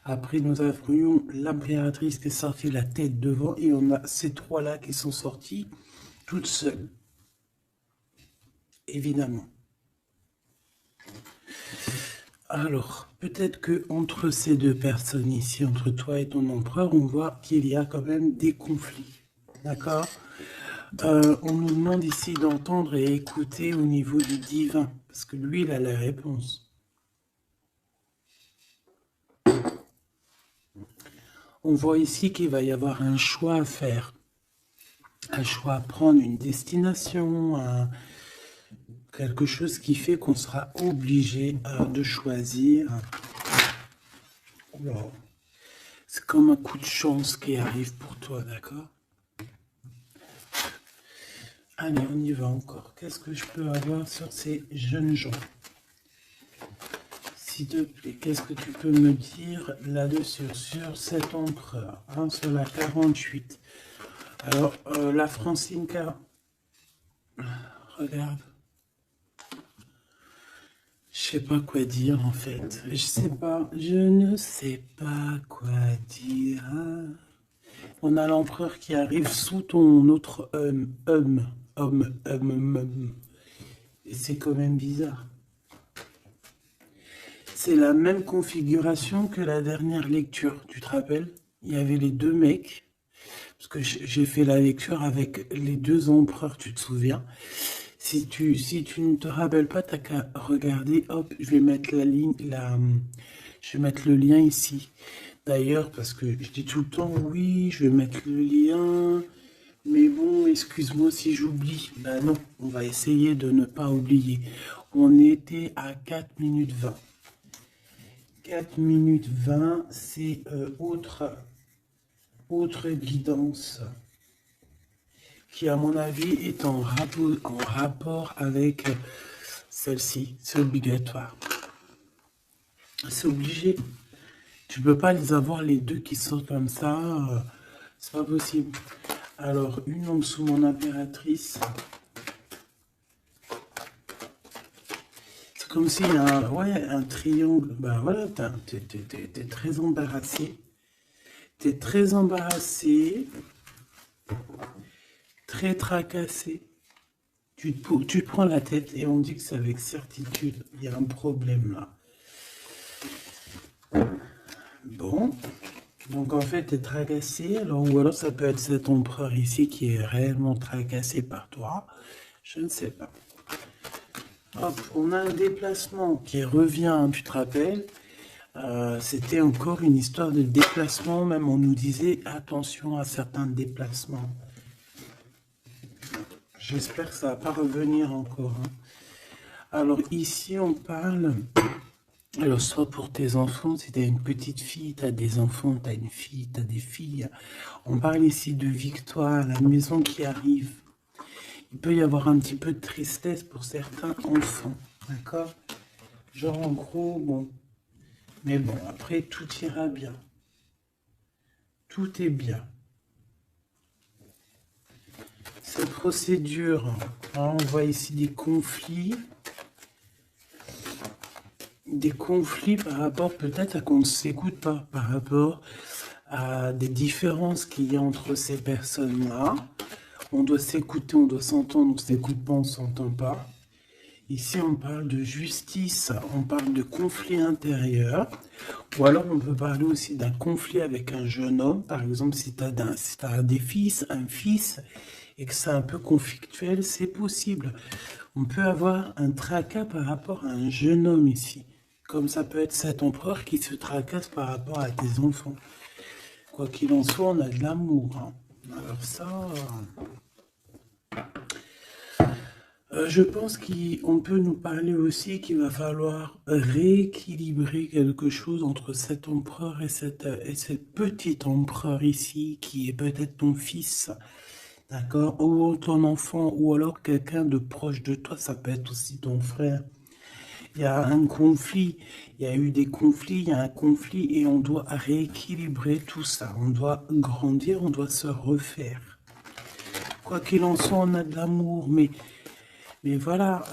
Après, nous avions l'impératrice qui est sortie la tête devant et on a ces trois-là qui sont sortis toutes seules, évidemment. Alors, peut-être que entre ces deux personnes ici, entre toi et ton empereur, on voit qu'il y a quand même des conflits. D'accord? On nous demande ici d'entendre et écouter au niveau du divin, parce que lui, il a la réponse. On voit ici qu'il va y avoir un choix à faire. Un choix à prendre, une destination, quelque chose qui fait qu'on sera obligé de choisir. C'est comme un coup de chance qui arrive pour toi, d'accord? Allez, on y va encore. Qu'est-ce que je peux avoir sur ces jeunes gens? S'il te plaît, qu'est-ce que tu peux me dire là-dessus, sur cet empereur, hein, sur la 48? Alors, la Francine, regarde. Je sais pas quoi dire en fait. Je ne sais pas quoi dire. On a l'empereur qui arrive sous ton autre homme. Et c'est quand même bizarre. C'est la même configuration que la dernière lecture, tu te rappelles? Il y avait les deux mecs, parce que j'ai fait la lecture avec les deux empereurs, tu te souviens? Si tu ne te rappelles pas, t'as qu'à regarder, hop, je vais mettre je vais mettre le lien ici. D'ailleurs, parce que je dis tout le temps, oui, je vais mettre le lien, mais bon, excuse-moi si j'oublie. Ben non, on va essayer de ne pas oublier. On était à 4 minutes 20. 4 minutes 20, c'est autre guidance qui, à mon avis, est en rapport avec celle-ci. C'est obligatoire. C'est obligé. Tu peux pas les avoir les deux qui sont comme ça. C'est pas possible. Alors, une en dessous mon impératrice. C'est comme s'il y a un triangle. Ben voilà, t'es très embarrassé. T'es très embarrassé. Très tracassé. Tu te prends la tête et on dit que c'est avec certitude. Il y a un problème là. Bon. Donc en fait, tu es tracassé. Alors, ou alors ça peut être cet empereur ici qui est réellement tracassé par toi. Je ne sais pas. Hop, on a un déplacement qui revient, tu te rappelles. C'était encore une histoire de déplacement. Même on nous disait attention à certains déplacements. J'espère que ça va pas revenir encore. Hein. Alors ici, on parle... Alors, soit pour tes enfants, si tu as une petite fille, tu as des enfants, tu as une fille, tu as des filles. On parle ici de victoire, la maison qui arrive. Il peut y avoir un petit peu de tristesse pour certains enfants, d'accord? Genre en gros, bon. Mais bon, après, tout ira bien. Tout est bien. Cette procédure, hein, on voit ici des conflits. Des conflits par rapport peut-être à qu'on ne s'écoute pas, par rapport à des différences qu'il y a entre ces personnes-là. On doit s'écouter, on doit s'entendre, on s'écoute pas, on s'entend pas. Ici, on parle de justice, on parle de conflit intérieur, ou alors on peut parler aussi d'un conflit avec un jeune homme. Par exemple, si tu as des fils, un fils, et que c'est un peu conflictuel, c'est possible. On peut avoir un tracas par rapport à un jeune homme ici. Comme ça peut être cet empereur qui se tracasse par rapport à tes enfants. Quoi qu'il en soit, on a de l'amour. Hein. Alors ça... je pense qu'on peut nous parler aussi qu'il va falloir rééquilibrer quelque chose entre cet empereur et cette petite empereur ici, qui est peut-être ton fils, d'accord, ou ton enfant, ou alors quelqu'un de proche de toi, ça peut être aussi ton frère. Il y a un conflit, il y a eu des conflits, il y a un conflit, et on doit rééquilibrer tout ça. On doit grandir, on doit se refaire. Quoi qu'il en soit, on a de l'amour, mais voilà,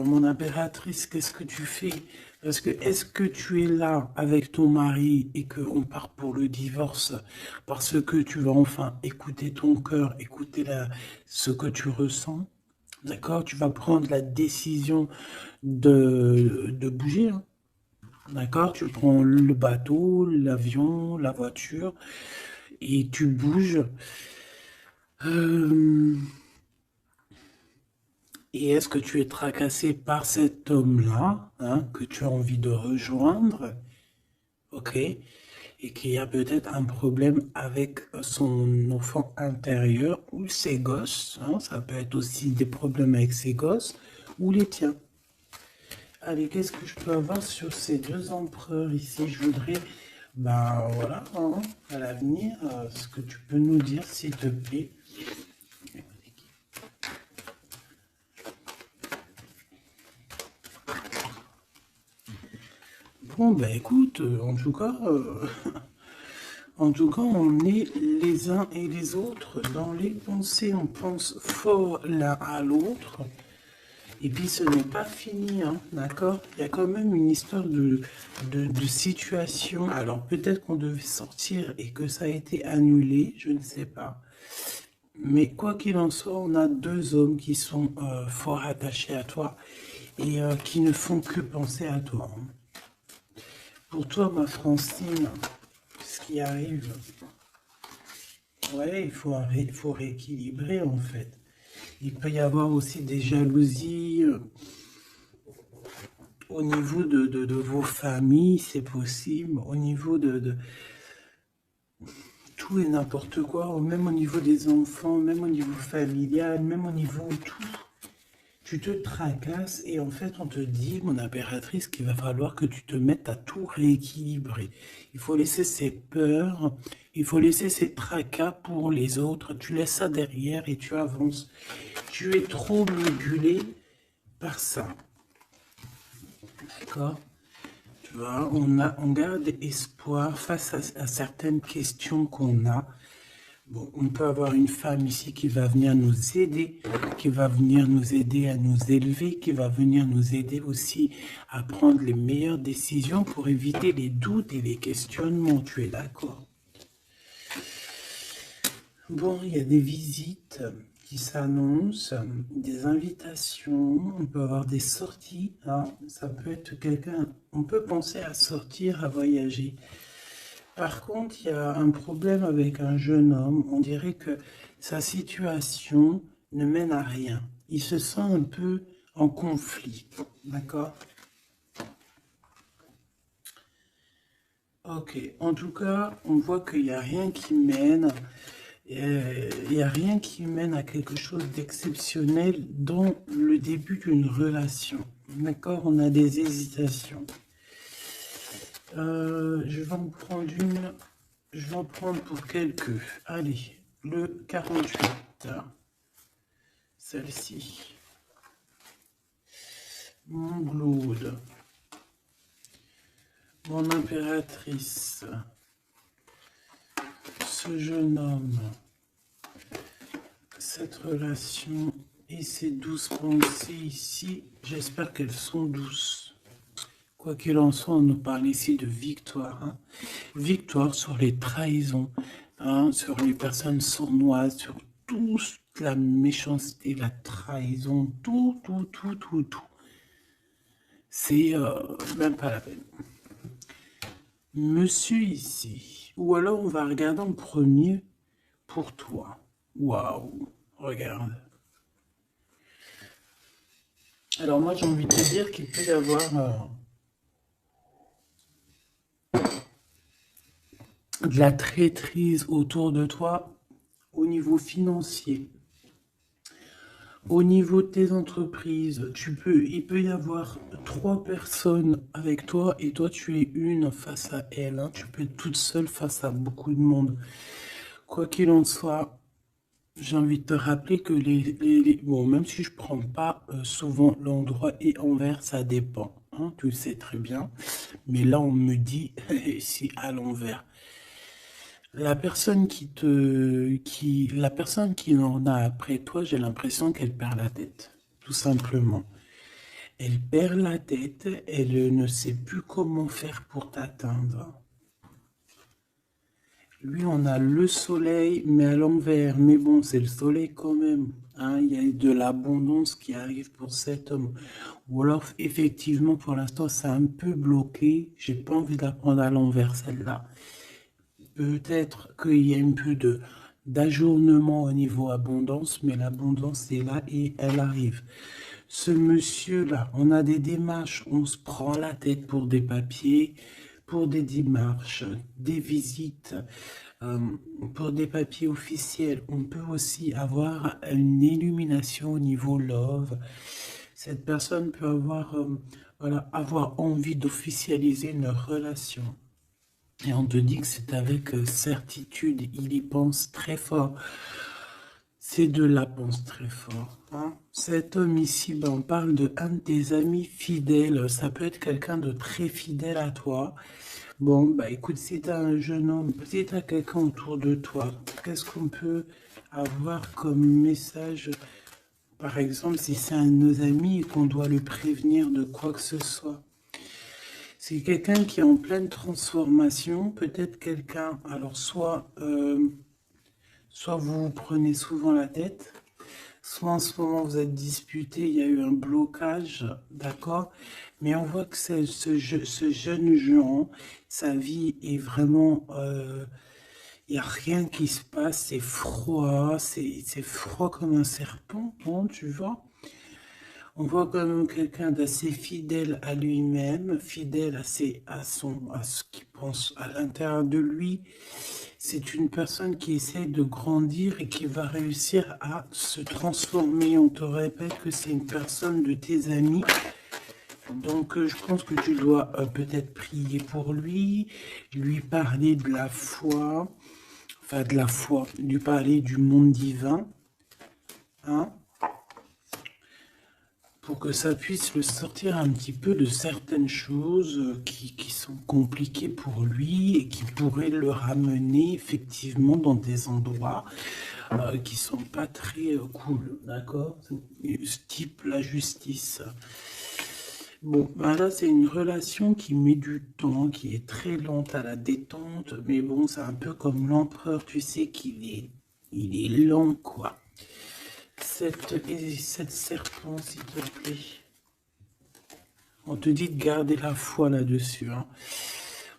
mon impératrice, qu'est-ce que tu fais? Parce que est-ce que tu es là avec ton mari et qu'on part pour le divorce parce que tu vas enfin écouter ton cœur, écouter ce que tu ressens, d'accord? Tu vas prendre la décision de bouger, hein, d'accord? Tu prends le bateau, l'avion, la voiture et tu bouges. Euh, et est-ce que tu es tracassé par cet homme-là, hein, que tu as envie de rejoindre? Ok, et qu'il y a peut-être un problème avec son enfant intérieur ou ses gosses, hein, ça peut être aussi des problèmes avec ses gosses ou les tiens. Allez, qu'est-ce que je peux avoir sur ces deux empereurs ici? Je voudrais, ben voilà, hein, à l'avenir, ce que tu peux nous dire, s'il te plaît. Bon, ben écoute, en tout cas, on est les uns et les autres dans les pensées. On pense fort l'un à l'autre. Et puis, ce n'est pas fini, hein, d'accord? Il y a quand même une histoire de situation. Alors, peut-être qu'on devait sortir et que ça a été annulé, je ne sais pas. Mais quoi qu'il en soit, on a deux hommes qui sont fort attachés à toi et qui ne font que penser à toi, hein. Pour toi, ma Francine, ce qui arrive, ouais, il faut rééquilibrer en fait. Il peut y avoir aussi des jalousies au niveau de vos familles, c'est possible, au niveau de tout et n'importe quoi, même au niveau des enfants, même au niveau familial, même au niveau de tout. Tu te tracasses et en fait on te dit, mon impératrice, qu'il va falloir que tu te mettes à tout rééquilibrer. Il faut laisser ces peurs, il faut laisser ces tracas pour les autres. Tu laisses ça derrière et tu avances. Tu es trop modulé par ça. D'accord? Tu vois, on garde espoir face à certaines questions qu'on a. Bon, on peut avoir une femme ici qui va venir nous aider, qui va venir nous aider à nous élever, qui va venir nous aider aussi à prendre les meilleures décisions pour éviter les doutes et les questionnements. Tu es d'accord? Bon, il y a des visites qui s'annoncent, des invitations, on peut avoir des sorties, hein. Ça peut être quelqu'un, on peut penser à sortir, à voyager. Par contre, il y a un problème avec un jeune homme. On dirait que sa situation ne mène à rien. Il se sent un peu en conflit. D'accord? Ok. En tout cas, on voit qu'il n'y a rien qui mène. Il n'y a rien qui mène à quelque chose d'exceptionnel dans le début d'une relation. D'accord? On a des hésitations. Je vais en prendre une. Je vais en prendre pour quelques. Allez, le 48. Celle-ci. Mon Glaude. Mon impératrice. Ce jeune homme. Cette relation et ces douces pensées ici, j'espère qu'elles sont douces. Quoi qu'il en soit, on nous parle ici de victoire, hein. Victoire sur les trahisons, hein, sur les personnes sournoises, sur toute la méchanceté, la trahison, tout, tout, tout, tout, tout. C'est même pas la peine. Monsieur ici, ou alors on va regarder en premier pour toi. Waouh, regarde. Alors moi j'ai envie de te dire qu'il peut y avoir de la traîtrise autour de toi au niveau financier. Au niveau de tes entreprises, il peut y avoir trois personnes avec toi et toi tu es une face à elle, hein. Tu peux être toute seule face à beaucoup de monde. Quoi qu'il en soit, j'ai envie de te rappeler que bon, même si je prends pas souvent l'endroit et envers, ça dépend, hein, tu le sais très bien. Mais là, on me dit si à l'envers. La personne qui en a après toi, j'ai l'impression qu'elle perd la tête, tout simplement. elle perd la tête, elle ne sait plus comment faire pour t'atteindre. Lui, on a le soleil, mais à l'envers. Mais bon, c'est le soleil quand même. Hein. Il y a de l'abondance qui arrive pour cet homme. Ou alors, effectivement, pour l'instant, c'est un peu bloqué. J'ai pas envie de la prendre à l'envers, celle-là. Peut-être qu'il y a un peu d'ajournement au niveau abondance, mais l'abondance est là et elle arrive. Ce monsieur-là, on a des démarches, on se prend la tête pour des papiers, pour des démarches, des visites, euh, pour des papiers officiels. On peut aussi avoir une illumination au niveau love. Cette personne peut avoir, voilà, avoir envie d'officialiser une relation. Et on te dit que c'est avec certitude, il y pense très fort. Ces deux-là pensent très fort. Hein. Cet homme ici, ben, on parle de un de tes amis fidèles. Ça peut être quelqu'un de très fidèle à toi. Bon, bah écoute, si tu as un jeune homme, si tu as quelqu'un autour de toi, qu'est-ce qu'on peut avoir comme message? Par exemple, si c'est un de nos amis et qu'on doit le prévenir de quoi que ce soit. C'est quelqu'un qui est en pleine transformation, peut-être quelqu'un, alors soit vous vous prenez souvent la tête, soit en ce moment vous êtes disputé, il y a eu un blocage, d'accord? Mais on voit que ce jeune Jean, sa vie est vraiment, il n'y a rien qui se passe, c'est froid, c'est froid comme un serpent, hein, tu vois? On voit quand même quelqu'un d'assez fidèle à lui-même, fidèle à ce qu'il pense à l'intérieur de lui. C'est une personne qui essaie de grandir et qui va réussir à se transformer. On te répète que c'est une personne de tes amis. Donc, je pense que tu dois peut-être prier pour lui parler de la foi, enfin de la foi, lui parler du monde divin, hein, pour que ça puisse le sortir un petit peu de certaines choses qui sont compliquées pour lui et qui pourraient le ramener effectivement dans des endroits qui sont pas très cool, d'accord? Type la justice. Bon, ben là, c'est une relation qui met du temps, qui est très lente à la détente, mais bon, c'est un peu comme l'empereur, tu sais il est lent, quoi. Cette serpent, s'il te plaît. On te dit de garder la foi là-dessus. Hein.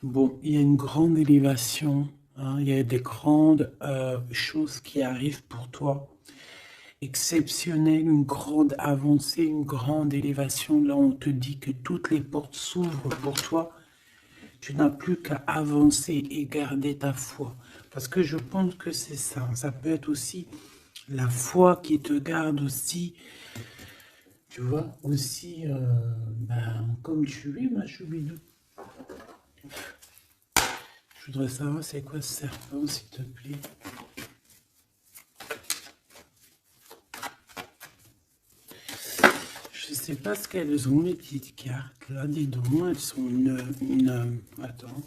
Bon, il y a une grande élévation, hein, il y a des grandes choses qui arrivent pour toi. Exceptionnelles, une grande avancée, une grande élévation. Là, on te dit que toutes les portes s'ouvrent pour toi. Tu n'as plus qu'à avancer et garder ta foi. Parce que je pense que c'est ça. Ça peut être aussi la foi qui te garde aussi. Tu vois, aussi, ben, comme tu es, ma choubidou. Je voudrais savoir c'est quoi ce serpent, s'il te plaît. Je sais pas ce qu'elles ont, les petites cartes. Là, dis donc, elles sont attends.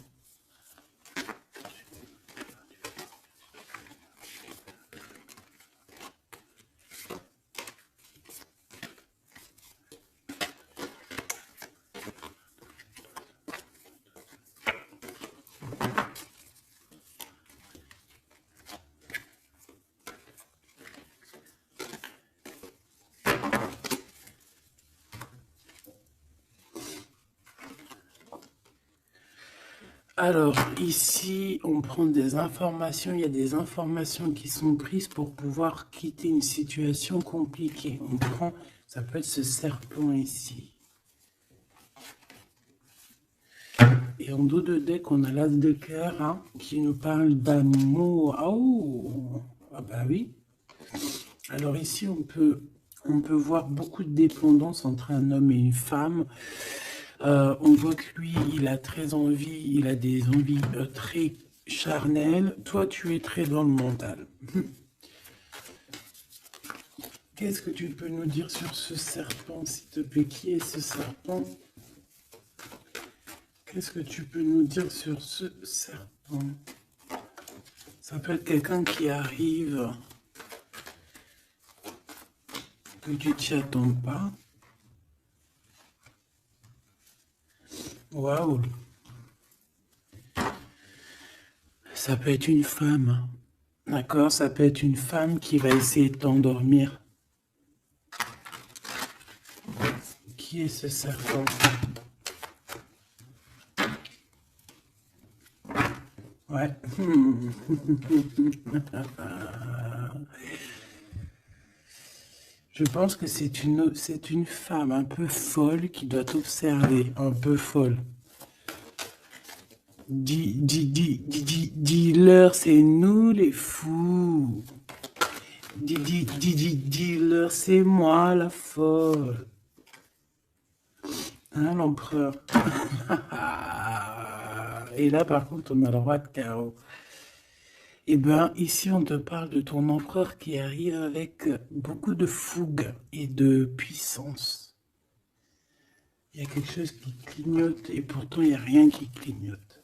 Alors, ici, on prend des informations. Il y a des informations qui sont prises pour pouvoir quitter une situation compliquée. On prend, ça peut être ce serpent ici. Et en dos de deck, on a l'as de cœur hein, qui nous parle d'amour. Oh, ah bah oui. Alors ici, on peut voir beaucoup de dépendance entre un homme et une femme. On voit que lui, il a très envie, il a des envies très charnelles. Toi, tu es très dans le mental. Qu'est-ce que tu peux nous dire sur ce serpent, s'il te plaît? Qui est ce serpent? Qu'est-ce que tu peux nous dire sur ce serpent? Ça peut être quelqu'un qui arrive, que tu t'y attends pas. Waouh. Ça peut être une femme, hein. D'accord? Ça peut être une femme qui va essayer de t'endormir. Qui est ce serpent? Ouais. Je pense que c'est une femme un peu folle qui doit t'observer, un peu folle. Dis-leur, c'est nous les fous. Dis-leur, c'est moi la folle. Hein, l'empereur? Et là, par contre, on a le roi de carreau. Eh bien, ici, on te parle de ton empereur qui arrive avec beaucoup de fougue et de puissance. Il y a quelque chose qui clignote et pourtant, il n'y a rien qui clignote.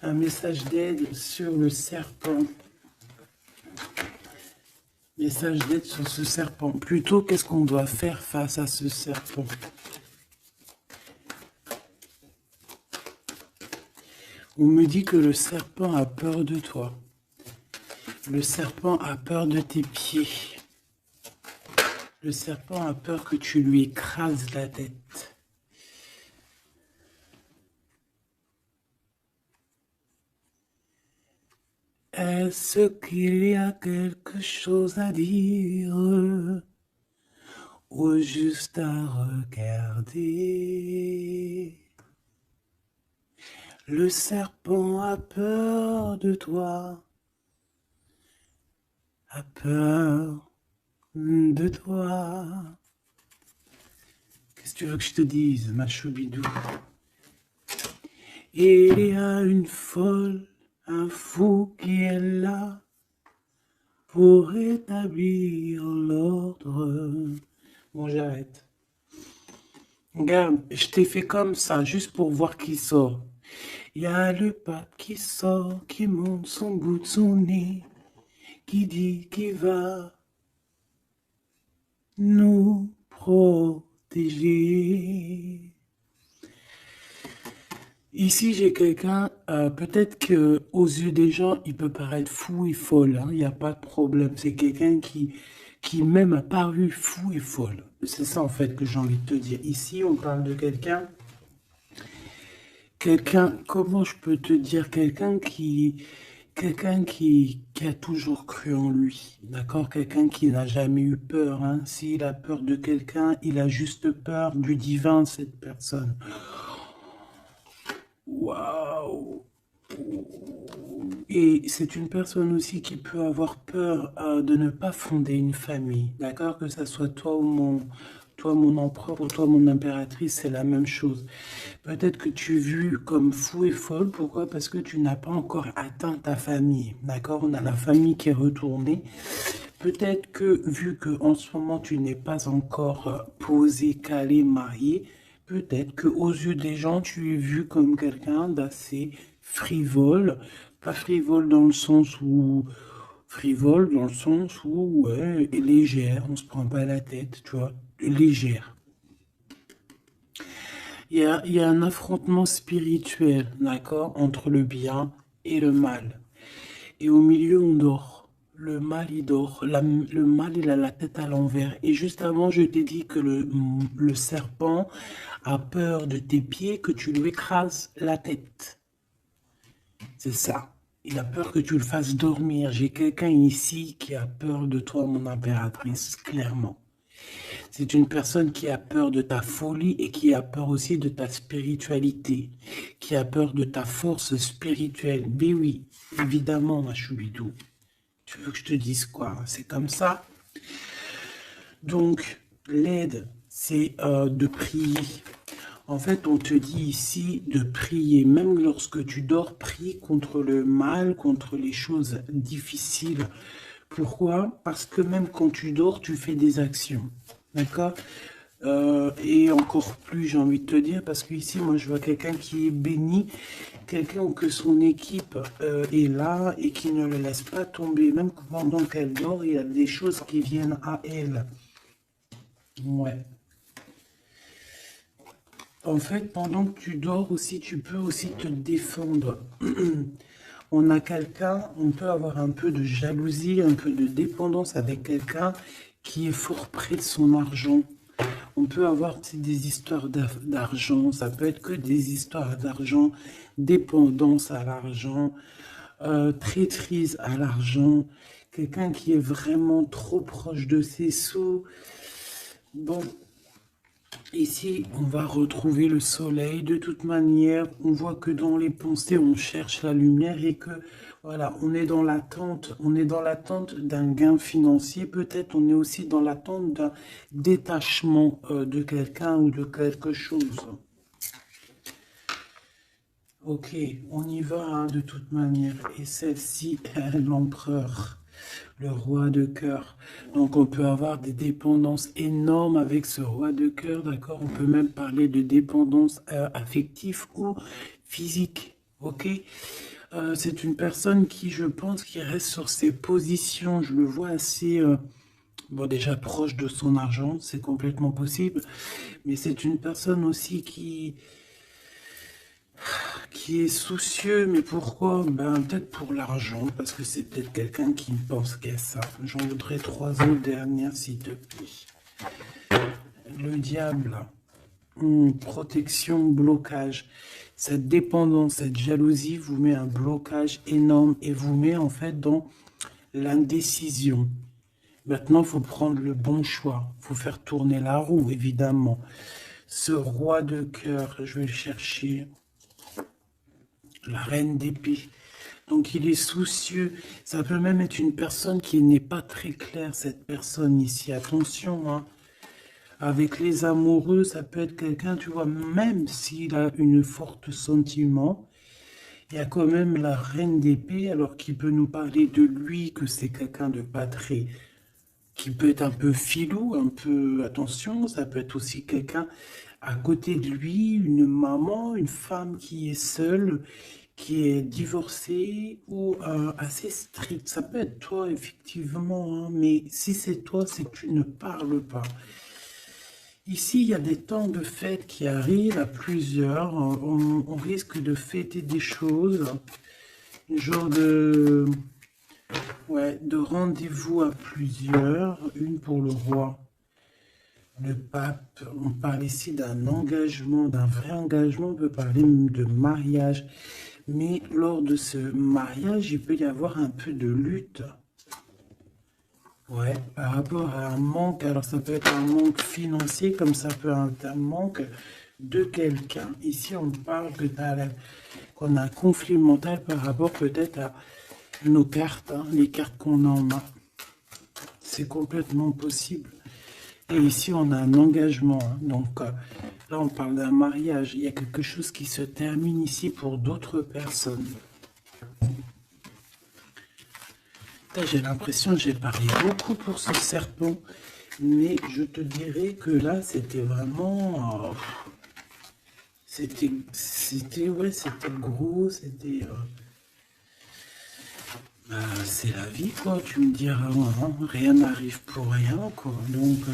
Un message d'aide sur le serpent. Message d'aide sur ce serpent. Plutôt, qu'est-ce qu'on doit faire face à ce serpent? On me dit que le serpent a peur de toi. Le serpent a peur de tes pieds. Le serpent a peur que tu lui écrases la tête. Est-ce qu'il y a quelque chose à dire ou juste à regarder? Le serpent a peur de toi, a peur de toi. Qu'est-ce que tu veux que je te dise, ma choubidou? Il y a une folle, un fou qui est là pour rétablir l'ordre. Bon, j'arrête. Regarde, je t'ai fait comme ça, juste pour voir qui sort. Il y a le pape qui sort, qui monte son bout de son nez, qui dit qu'il va nous protéger. Ici, j'ai quelqu'un, peut-être que aux yeux des gens, il peut paraître fou et folle, hein, il n'y a pas de problème. C'est quelqu'un qui même a paru fou et folle. C'est ça, en fait, que j'ai envie de te dire. Ici, on parle de quelqu'un, comment je peux te dire, quelqu'un qui a toujours cru en lui, d'accord? Quelqu'un qui n'a jamais eu peur, hein. S'il a peur de quelqu'un, il a juste peur du divin, cette personne. Waouh! Et c'est une personne aussi qui peut avoir peur de ne pas fonder une famille, d'accord? Que ça soit toi mon empereur ou toi mon impératrice, c'est la même chose. Peut-être que tu es vu comme fou et folle, pourquoi? Parce que tu n'as pas encore atteint ta famille, d'accord? On a la famille qui est retournée. Peut-être que vu que en ce moment tu n'es pas encore posé, calé, marié, peut-être que aux yeux des gens tu es vu comme quelqu'un d'assez frivole, pas frivole dans le sens où frivole dans le sens où ouais, légère, on se prend pas la tête, tu vois, légère. Il y a un affrontement spirituel, d'accord, entre le bien et le mal. Et au milieu, on dort. Le mal, il dort. Le mal, il a la tête à l'envers. Et juste avant, je t'ai dit que le serpent a peur de tes pieds, que tu lui écrases la tête. C'est ça. Il a peur que tu le fasses dormir. J'ai quelqu'un ici qui a peur de toi, mon impératrice, clairement. C'est une personne qui a peur de ta folie et qui a peur aussi de ta spiritualité, qui a peur de ta force spirituelle. Mais oui, évidemment, ma choubidou. Tu veux que je te dise quoi? C'est comme ça. Donc, l'aide, c'est de prier. En fait, on te dit ici de prier. Même lorsque tu dors, prie contre le mal, contre les choses difficiles. Pourquoi? Parce que même quand tu dors, tu fais des actions. D'accord? Et encore plus, j'ai envie de te dire, parce qu'ici, moi, je vois quelqu'un qui est béni, quelqu'un que son équipe est là et qui ne le laisse pas tomber. Même pendant qu'elle dort, il y a des choses qui viennent à elle. Ouais. En fait, pendant que tu dors aussi, tu peux aussi te défendre. On a quelqu'un, on peut avoir un peu de jalousie, un peu de dépendance avec quelqu'un qui est fort près de son argent. On peut avoir des histoires d'argent, ça peut être que des histoires d'argent, dépendance à l'argent, traîtrise à l'argent, quelqu'un qui est vraiment trop proche de ses sous. Bon, ici, on va retrouver le soleil. De toute manière, on voit que dans les pensées, on cherche la lumière et que, voilà, on est dans l'attente d'un gain financier. Peut-être on est aussi dans l'attente d'un détachement de quelqu'un ou de quelque chose. Ok, on y va hein, de toute manière. Et celle-ci, l'empereur, le roi de cœur. Donc on peut avoir des dépendances énormes avec ce roi de cœur, d'accord? On peut même parler de dépendance affective ou physique, ok? C'est une personne qui, je pense, qui reste sur ses positions. Je le vois assez, bon déjà proche de son argent, c'est complètement possible. Mais c'est une personne aussi qui est soucieux, mais pourquoi? Ben, peut-être pour l'argent, parce que c'est peut-être quelqu'un qui ne pense qu'à ça. J'en voudrais 3 autres dernières, s'il te plaît. Le diable, protection, blocage. Cette dépendance, cette jalousie vous met un blocage énorme et vous met en fait dans l'indécision. Maintenant, il faut prendre le bon choix. Il faut faire tourner la roue, évidemment. Ce roi de cœur, je vais le chercher. La reine d'épée. Donc il est soucieux. Ça peut même être une personne qui n'est pas très claire, cette personne ici. Attention, hein. Avec les amoureux, ça peut être quelqu'un, tu vois, même s'il a une forte sentiment, il y a quand même la reine d'épée, alors qu'il peut nous parler de lui, que c'est quelqu'un de pas très, qui peut être un peu filou, un peu, attention, ça peut être aussi quelqu'un à côté de lui, une maman, une femme qui est seule, qui est divorcée ou assez stricte. Ça peut être toi, effectivement, hein, mais si c'est toi, c'est que tu ne parles pas. Ici, il y a des temps de fête qui arrivent à plusieurs. On risque de fêter des choses, un genre de, ouais, de rendez-vous à plusieurs, une pour le roi. Le pape, on parle ici d'un engagement, d'un vrai engagement, on peut parler même de mariage. Mais lors de ce mariage, il peut y avoir un peu de lutte. Ouais, par rapport à un manque, alors ça peut être un manque financier, comme ça peut être un manque de quelqu'un. Ici, on parle qu'on a un conflit mental par rapport peut-être à nos cartes, hein, les cartes qu'on a en main. C'est complètement possible. Et ici, on a un engagement. Hein. Donc là, on parle d'un mariage. Il y a quelque chose qui se termine ici pour d'autres personnes. J'ai l'impression que j'ai parlé beaucoup pour ce serpent. Mais je te dirais que là, c'était vraiment... ouais, c'était gros, c'était... c'est la vie, quoi. Tu me diras, hein, rien n'arrive pour rien, quoi. Donc...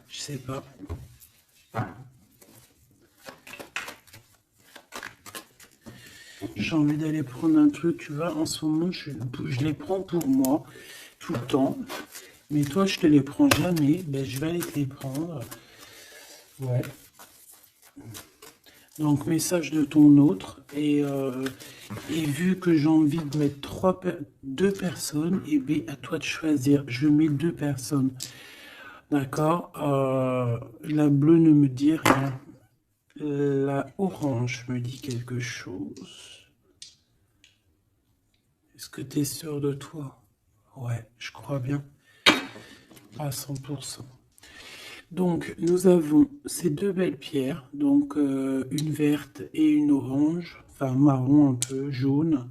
je sais pas. J'ai envie d'aller prendre un truc, tu vois, en ce moment, je les prends pour moi, tout le temps. Mais toi, je te les prends jamais, ben je vais aller te les prendre. Ouais. Donc, message de ton autre. Et vu que j'ai envie de mettre deux personnes, et bien à toi de choisir. Je mets deux personnes. D'accord. La bleue ne me dit rien. La orange me dit quelque chose. Est-ce que tu es sûr de toi? Ouais, je crois bien. À 100%. Donc, nous avons ces deux belles pierres, donc une verte et une orange, enfin marron un peu, jaune.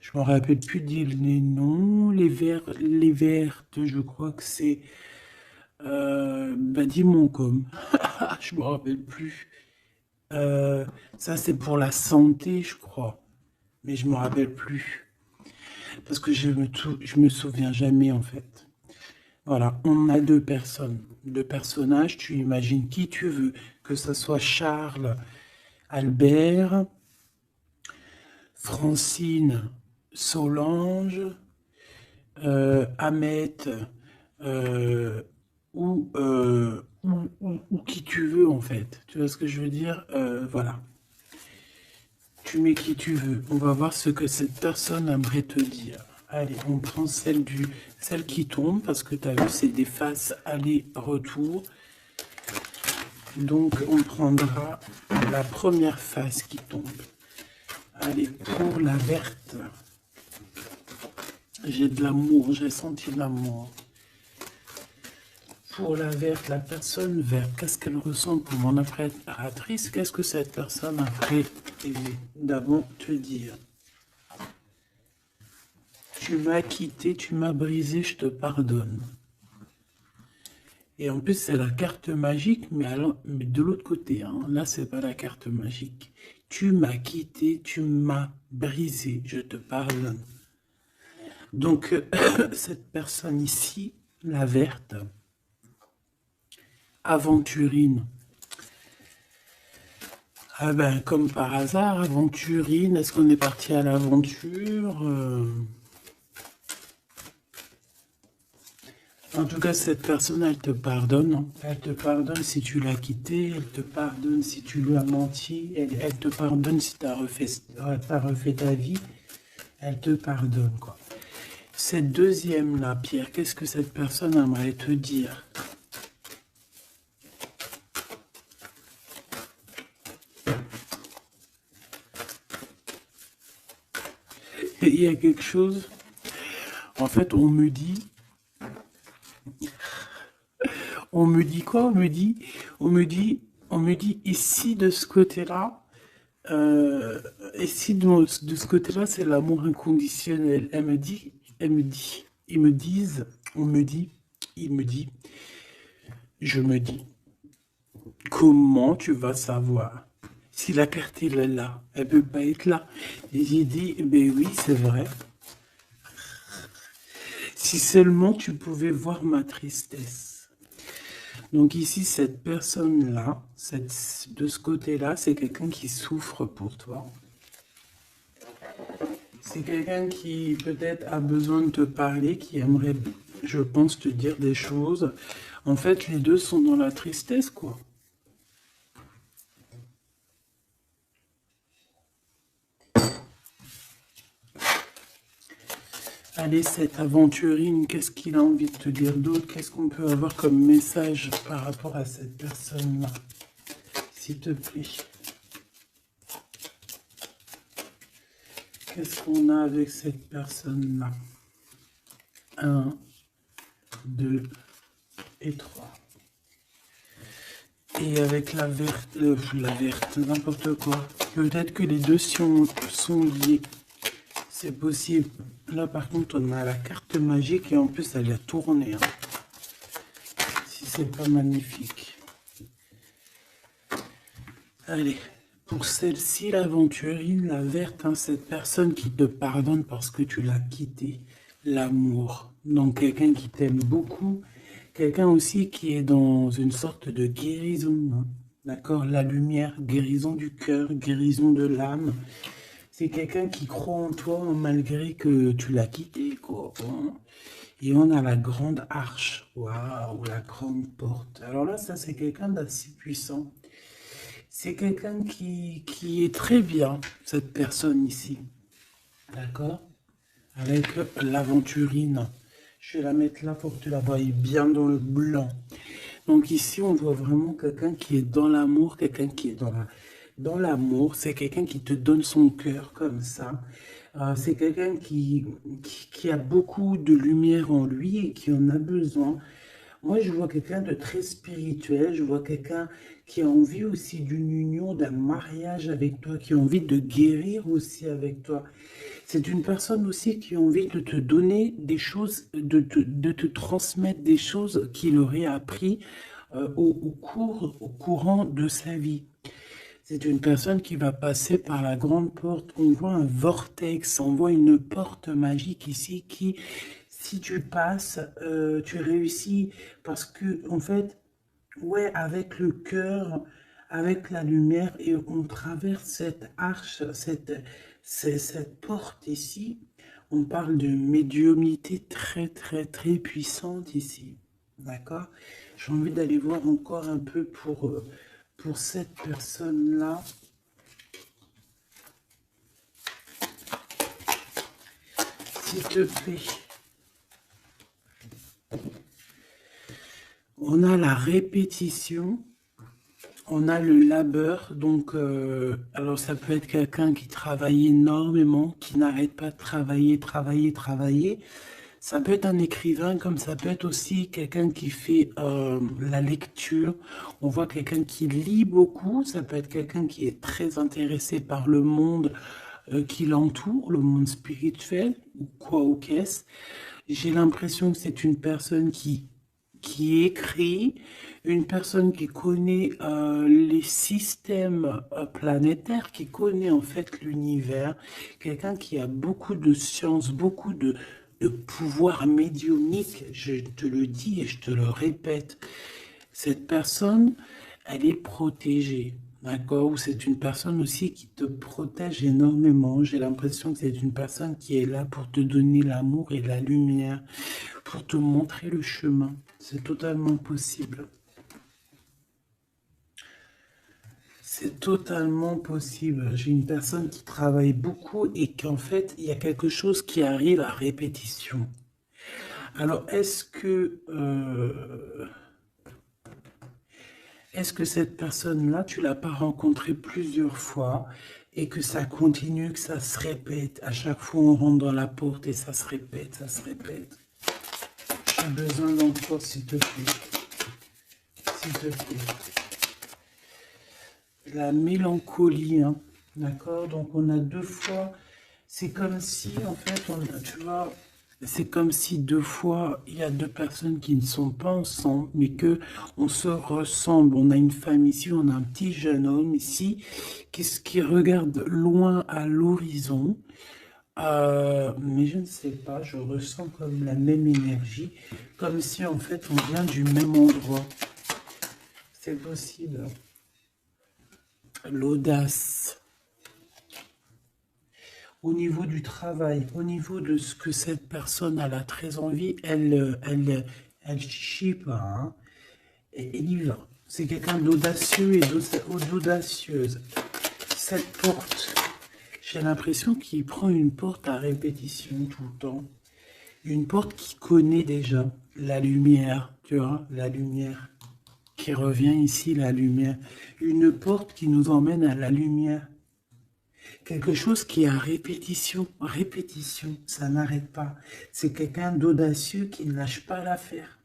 Je me rappelle plus dire les noms. Les vertes, je crois que c'est Badimoncom. Je me rappelle plus. Ça, c'est pour la santé, je crois, mais je me rappelle plus parce que je me souviens jamais en fait. Voilà, on a deux personnes, deux personnages, tu imagines qui tu veux, que ce soit Charles, Albert, Francine, Solange, Ahmet, euh, ou qui tu veux en fait. Tu vois ce que je veux dire? Voilà. Tu mets qui tu veux. On va voir ce que cette personne aimerait te dire. Allez, on prend celle qui tombe parce que tu as vu, c'est des faces aller-retour. Donc, on prendra la première face qui tombe. Allez, pour la verte. J'ai de l'amour, j'ai senti de l'amour. Pour la verte, la personne verte, qu'est-ce qu'elle ressent pour mon impératrice? Qu'est-ce que cette personne aimerait d'abord te dire? Tu m'as quitté, tu m'as brisé, je te pardonne. Et en plus, c'est la carte magique, mais de l'autre côté. Hein. Là, c'est pas la carte magique. Tu m'as quitté, tu m'as brisé, je te pardonne. Donc, cette personne ici, la verte, aventurine. Ah ben, comme par hasard, aventurine, est-ce qu'on est parti à l'aventure En tout cas, cette personne, elle te pardonne. Hein. Elle te pardonne si tu l'as quitté, elle te pardonne si tu lui as menti, elle te pardonne si tu as refait ta vie, elle te pardonne, quoi. Cette deuxième-là, Pierre, qu'est-ce que cette personne aimerait te dire? Il y a quelque chose, en fait, on me dit quoi? On me dit ici de ce côté-là, ici de ce côté-là, c'est l'amour inconditionnel. Ils me disent, on me dit, il me dit, je me dis, comment tu vas savoir? Si la carte elle est là, elle peut pas être là. Et j'ai dit, ben oui, c'est vrai. Si seulement tu pouvais voir ma tristesse. Donc ici, cette personne-là, de ce côté-là, c'est quelqu'un qui souffre pour toi. C'est quelqu'un qui peut-être a besoin de te parler, qui aimerait, je pense, te dire des choses. En fait, les deux sont dans la tristesse, quoi. Allez, cette aventurine, qu'est-ce qu'il a envie de te dire d'autre? Qu'est-ce qu'on peut avoir comme message par rapport à cette personne-là? S'il te plaît. Qu'est-ce qu'on a avec cette personne-là? 1, 2 et 3. Et avec la verte, n'importe quoi. Peut-être que les deux sont liés. C'est possible. Là, par contre, on a la carte magique et en plus, elle a tourné. Hein. Si c'est pas magnifique. Allez, pour celle-ci, l'aventurine, la verte, hein, cette personne qui te pardonne parce que tu l'as quitté. L'amour. Donc, quelqu'un qui t'aime beaucoup. Quelqu'un aussi qui est dans une sorte de guérison. Hein. D'accord? La lumière, guérison du cœur, guérison de l'âme. C'est quelqu'un qui croit en toi malgré que tu l'as quitté, quoi. Hein. Et on a la grande arche. Waouh, la grande porte. Alors là, ça, c'est quelqu'un d'assez puissant. C'est quelqu'un qui est très bien, cette personne ici. D'accord? Avec l'aventurine. Je vais la mettre là pour que tu la voyes bien dans le blanc. Donc ici, on voit vraiment quelqu'un qui est dans l'amour, quelqu'un qui est dans l'amour. C'est quelqu'un qui te donne son cœur comme ça. C'est quelqu'un qui a beaucoup de lumière en lui et qui en a besoin. Moi, je vois quelqu'un de très spirituel, je vois quelqu'un qui a envie aussi d'une union, d'un mariage avec toi, qui a envie de guérir aussi avec toi. C'est une personne aussi qui a envie de te donner des choses, de te transmettre des choses qu'il aurait appris au courant de sa vie. C'est une personne qui va passer par la grande porte. On voit un vortex, on voit une porte magique ici qui si tu passes, tu réussis parce que, en fait, ouais, avec le cœur, avec la lumière, et on traverse cette arche, cette porte ici. On parle de médiumnité très, très, très puissante ici. D'accord? J'ai envie d'aller voir encore un peu pour cette personne-là. S'il te plaît. On a la répétition, on a le labeur, donc alors ça peut être quelqu'un qui travaille énormément, qui n'arrête pas de travailler, travailler, travailler. Ça peut être un écrivain, comme ça peut être aussi quelqu'un qui fait la lecture. On voit quelqu'un qui lit beaucoup, ça peut être quelqu'un qui est très intéressé par le monde qui l'entoure, le monde spirituel, ou quoi ou qu'est-ce. J'ai l'impression que c'est une personne qui écrit, une personne qui connaît les systèmes planétaires, qui connaît en fait l'univers, quelqu'un qui a beaucoup de science, beaucoup de pouvoir médiumnique, je te le dis et je te le répète. Cette personne, elle est protégée. D'accord? Ou c'est une personne aussi qui te protège énormément. J'ai l'impression que c'est une personne qui est là pour te donner l'amour et la lumière, pour te montrer le chemin. C'est totalement possible. C'est totalement possible. J'ai une personne qui travaille beaucoup et qu'en fait, il y a quelque chose qui arrive à répétition. Alors, est-ce que cette personne-là, tu l'as pas rencontrée plusieurs fois et que ça continue, que ça se répète? À chaque fois, on rentre dans la porte et ça se répète, ça se répète. J'ai besoin d'encore, s'il te plaît. S'il te plaît. La mélancolie, hein. D'accord? Donc, on a deux fois. C'est comme si, en fait, tu vois, c'est comme si deux fois, il y a deux personnes qui ne sont pas ensemble, mais que on se ressemble. On a une femme ici, on a un petit jeune homme ici, qui regarde loin à l'horizon. Mais je ne sais pas, je ressens comme la même énergie, comme si en fait on vient du même endroit. C'est possible. L'audace. Au niveau du travail, au niveau de ce que cette personne elle a très envie, elle chie pas, hein. Et livre. C'est quelqu'un d'audacieux et d'audacieuse. Cette porte, j'ai l'impression qu'il prend une porte à répétition tout le temps. Une porte qu'il connaît déjà. La lumière, tu vois, la lumière qui revient ici, la lumière. Une porte qui nous emmène à la lumière. Quelque chose qui est à répétition, répétition, ça n'arrête pas. C'est quelqu'un d'audacieux qui ne lâche pas l'affaire.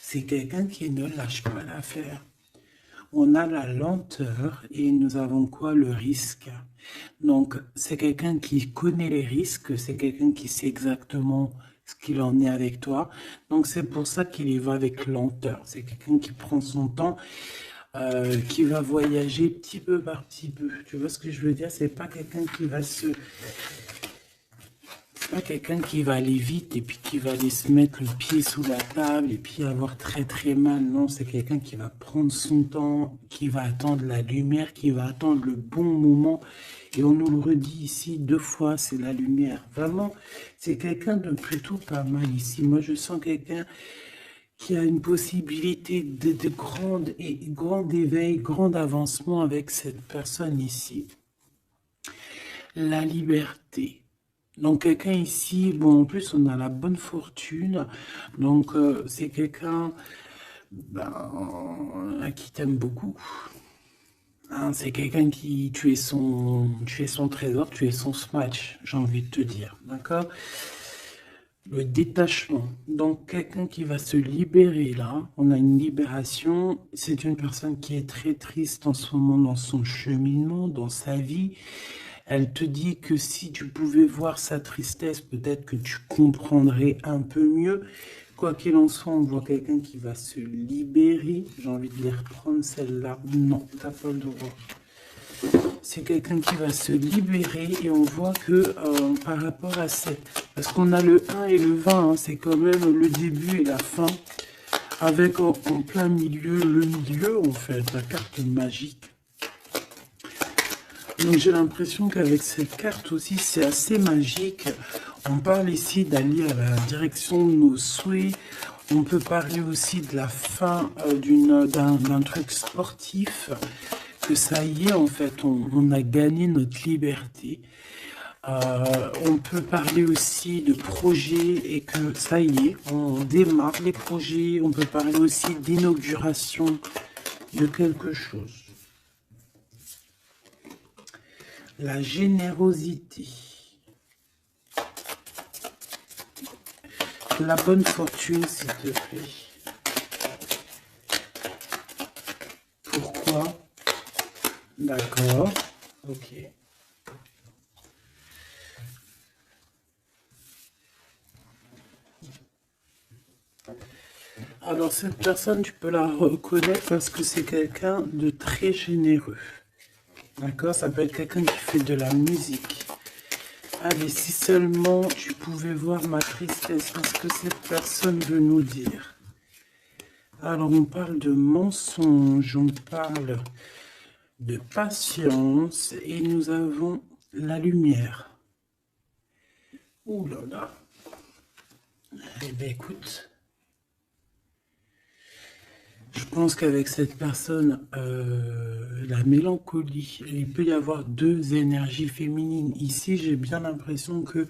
C'est quelqu'un qui ne lâche pas l'affaire. On a la lenteur et nous avons quoi? Le risque. Donc, c'est quelqu'un qui connaît les risques, c'est quelqu'un qui sait exactement ce qu'il en est avec toi. Donc, c'est pour ça qu'il y va avec lenteur. C'est quelqu'un qui prend son temps, qui va voyager petit peu par petit peu. Tu vois ce que je veux dire? C'est pas quelqu'un qui va se... C'est pas quelqu'un qui va aller vite et puis qui va aller se mettre le pied sous la table et puis avoir très très mal. Non, c'est quelqu'un qui va prendre son temps, qui va attendre la lumière, qui va attendre le bon moment. Et on nous le redit ici deux fois, c'est la lumière. Vraiment, c'est quelqu'un de plutôt pas mal ici. Moi, je sens quelqu'un qui a une possibilité de grand éveil, grand avancement avec cette personne ici. La liberté. Donc quelqu'un ici, bon en plus on a la bonne fortune, donc c'est quelqu'un qui t'aime beaucoup. Hein, c'est quelqu'un qui, tu es son trésor, tu es son smash, j'ai envie de te dire, d'accord? Le détachement, donc quelqu'un qui va se libérer là, on a une libération, c'est une personne qui est très triste en ce moment dans son cheminement, dans sa vie. Elle te dit que si tu pouvais voir sa tristesse, peut-être que tu comprendrais un peu mieux, Quoi qu'il en soit, on voit quelqu'un qui va se libérer. J'ai envie de les reprendre celle-là. Non, t'as pas le droit. C'est quelqu'un qui va se libérer et on voit que par rapport à cette... Parce qu'on a le 1 et le 20, hein, c'est quand même le début et la fin. Avec en plein milieu, le milieu en fait, la carte magique. Donc j'ai l'impression qu'avec cette carte aussi, c'est assez magique. On parle ici d'aller à la direction de nos souhaits. On peut parler aussi de la fin d'un truc sportif. Que ça y est, en fait, on a gagné notre liberté. On peut parler aussi de projets et que ça y est, on démarre les projets. On peut parler aussi d'inauguration de quelque chose. La générosité. La bonne fortune, s'il te plaît. Pourquoi? D'accord. Ok. Alors, cette personne, tu peux la reconnaître parce que c'est quelqu'un de très généreux. D'accord? Ça peut être quelqu'un qui fait de la musique. Allez, si seulement tu pouvais voir ma tristesse, qu'est-ce que cette personne veut nous dire? Alors, on parle de mensonge, on parle de patience, et nous avons la lumière. Ouh là là. Eh bien, écoute, je pense qu'avec cette personne, la mélancolie, il peut y avoir deux énergies féminines. Ici, j'ai bien l'impression que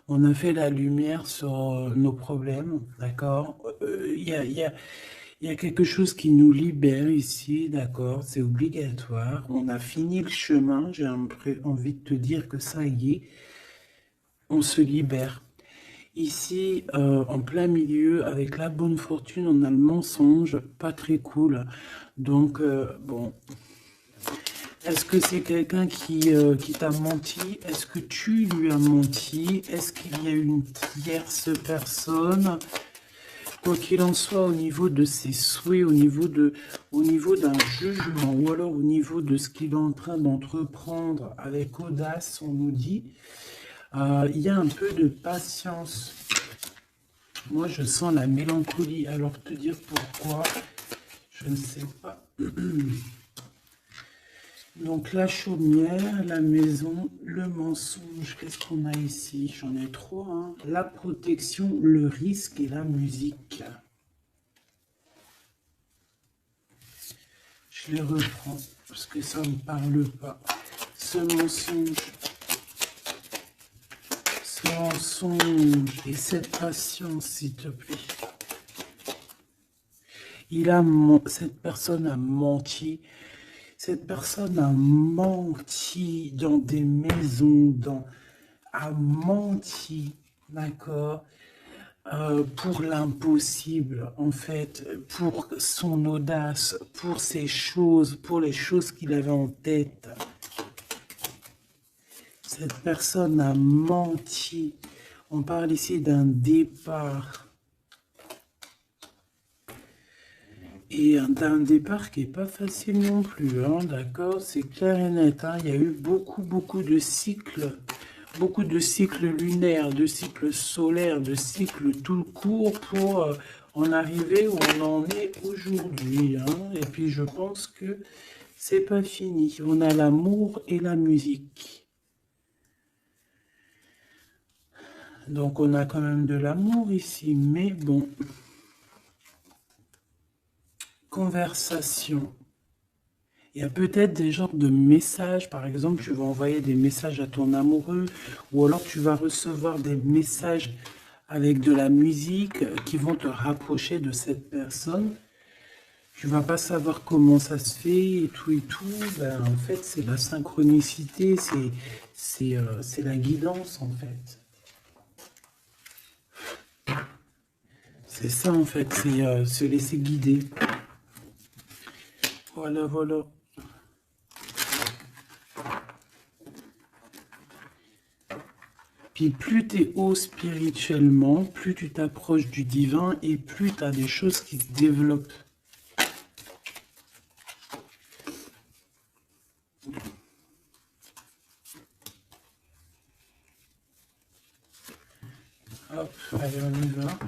on a fait la lumière sur nos problèmes, d'accord? Il y a quelque chose qui nous libère ici, d'accord? C'est obligatoire. On a fini le chemin. J'ai envie de te dire que ça y est, on se libère. Ici, en plein milieu, avec la bonne fortune, on a le mensonge, pas très cool. Donc, bon, est-ce que c'est quelqu'un qui t'a menti? Est-ce que tu lui as menti? Est-ce qu'il y a une tierce personne? Quoi qu'il en soit, au niveau de ses souhaits, au niveau d'un jugement, ou alors au niveau de ce qu'il est en train d'entreprendre avec audace, on nous dit, il y a un peu de patience. Moi, je sens la mélancolie. Alors, te dire pourquoi, je ne sais pas. Donc, la chaumière, la maison, le mensonge. Qu'est-ce qu'on a ici? J'en ai trois. Hein. La protection, le risque et la musique. Je les reprends parce que ça ne me parle pas. Ce mensonge et cette patience, s'il te plaît. Cette personne a menti. Cette personne a menti dans des maisons, a menti, d'accord, pour l'impossible, en fait, pour son audace, pour ses choses, pour les choses qu'il avait en tête. Cette personne a menti. On parle ici d'un départ. Et d'un départ qui n'est pas facile non plus, hein, d'accord? C'est clair et net, hein, il y a eu beaucoup de cycles, beaucoup de cycles lunaires, de cycles solaires, de cycles tout court pour en arriver où on en est aujourd'hui, hein. Et puis je pense que c'est pas fini. On a l'amour et la musique. Donc on a quand même de l'amour ici, mais bon... Conversation. Il y a peut-être des genres de messages, par exemple, tu vas envoyer des messages à ton amoureux, ou alors tu vas recevoir des messages avec de la musique qui vont te rapprocher de cette personne. Tu vas pas savoir comment ça se fait et tout. Ben, en fait, c'est la synchronicité, c'est la guidance, en fait. C'est ça, en fait, c'est se laisser guider. Voilà, voilà. Puis plus tu es haut spirituellement, plus tu t'approches du divin et plus tu as des choses qui se développent. Hop, allez, on y va.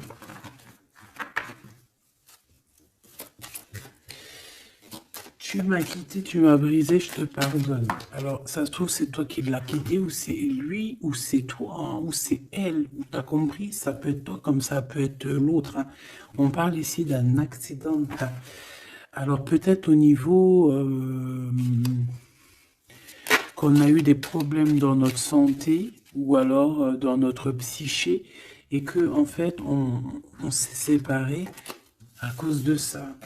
Tu m'as quitté, tu m'as brisé, je te pardonne. Alors, ça se trouve, c'est toi qui l'as quitté, ou c'est lui, ou c'est toi, hein, ou c'est elle. T'as compris? Ça peut être toi comme ça peut être l'autre. Hein. On parle ici d'un accident. Alors, peut-être au niveau qu'on a eu des problèmes dans notre santé, ou alors dans notre psyché, et que en fait, on s'est séparés à cause de ça.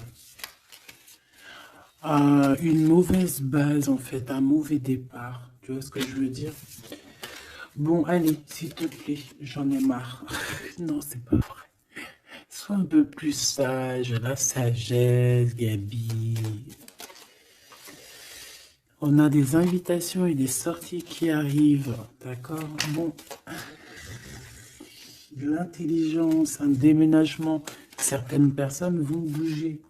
Une mauvaise base, en fait, un mauvais départ. Tu vois ce que je veux dire? Bon, allez, s'il te plaît, j'en ai marre. Non, c'est pas vrai. Sois un peu plus sage, la sagesse, Gabi. On a des invitations et des sorties qui arrivent, d'accord? Bon, l'intelligence, un déménagement, certaines personnes vont bouger.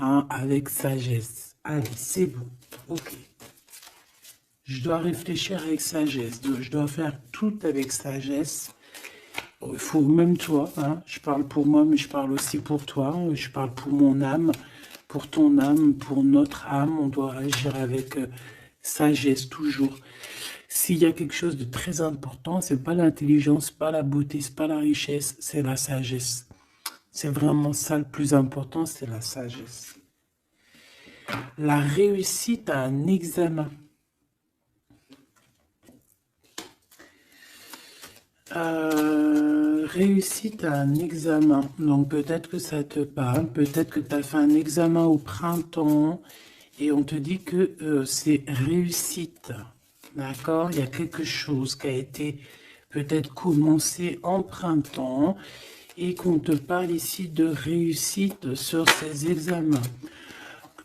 Hein, avec sagesse. Allez, c'est bon. Ok. Je dois réfléchir avec sagesse. Je dois faire tout avec sagesse. Il faut même toi. Hein, je parle pour moi, mais je parle aussi pour toi. Je parle pour mon âme, pour ton âme, pour notre âme. On doit agir avec sagesse toujours. S'il y a quelque chose de très important, c'est pas l'intelligence, pas la beauté, c'est pas la richesse, c'est la sagesse. C'est vraiment ça le plus important, c'est la sagesse. La réussite à un examen. Réussite à un examen. Donc peut-être que ça te parle, peut-être que tu as fait un examen au printemps et on te dit que c'est réussite. D'accord? Il y a quelque chose qui a été peut-être commencé en printemps et qu'on te parle ici de réussite sur ces examens.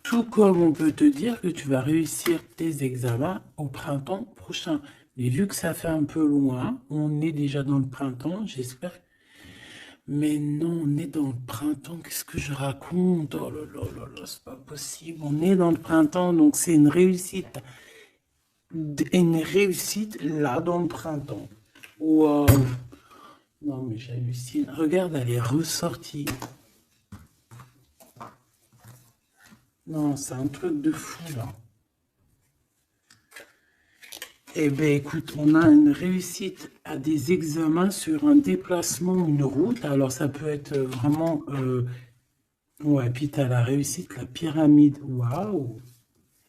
Tout comme on peut te dire que tu vas réussir tes examens au printemps prochain. Mais vu que ça fait un peu loin, on est déjà dans le printemps, j'espère. Mais non, on est dans le printemps, qu'est-ce que je raconte? Oh là là là là, c'est pas possible. On est dans le printemps, donc c'est une réussite. Une réussite là dans le printemps. Waouh! Non mais j'hallucine. Regarde, elle est ressortie. Non, c'est un truc de fou là. Eh bien, écoute, on a une réussite à des examens sur un déplacement, une route. Alors, ça peut être vraiment... Ouais, puis tu as la réussite, la pyramide. Waouh!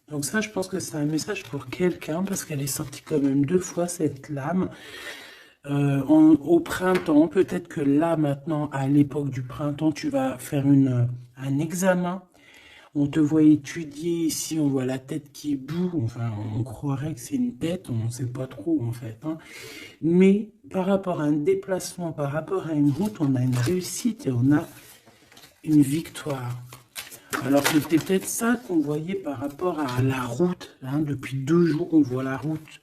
Donc ça, je pense que c'est un message pour quelqu'un, parce qu'elle est sortie quand même 2 fois, cette lame. Au printemps, peut-être que là, maintenant, à l'époque du printemps, tu vas faire un examen. On te voit étudier ici, on voit la tête qui boue, enfin on croirait que c'est une tête, on ne sait pas trop en fait. Hein. Mais par rapport à un déplacement, par rapport à une route, on a une réussite et on a une victoire. Alors c'était peut-être ça qu'on voyait par rapport à la route. Hein. Depuis 2 jours, on voit la route.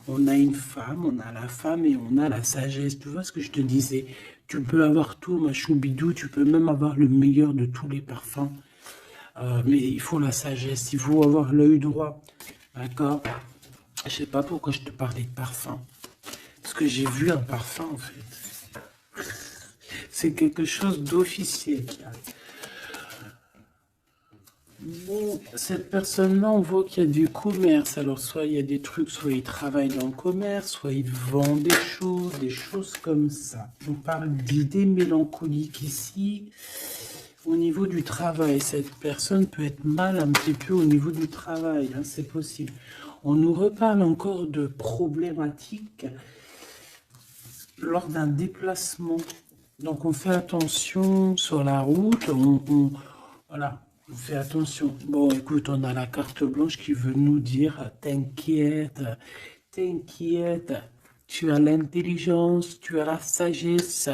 On a une femme, on a la femme et on a la sagesse. Tu vois ce que je te disais? Tu peux avoir tout, ma choubidou, tu peux même avoir le meilleur de tous les parfums. Mais il faut la sagesse, il faut avoir l'œil droit. D'accord? Je sais pas pourquoi je te parlais de parfum. Parce que j'ai vu un parfum en fait. C'est quelque chose d'officiel. Bon, cette personne-là, on voit qu'il y a du commerce. Alors, soit il y a des trucs, soit il travaille dans le commerce, soit il vend des choses comme ça. On parle d'idées mélancoliques ici. Au niveau du travail, cette personne peut être mal un petit peu au niveau du travail, hein, c'est possible. On nous reparle encore de problématiques lors d'un déplacement. Donc on fait attention sur la route, voilà, on fait attention. Bon, écoute, on a la carte blanche qui veut nous dire, t'inquiète, t'inquiète, tu as l'intelligence, tu as la sagesse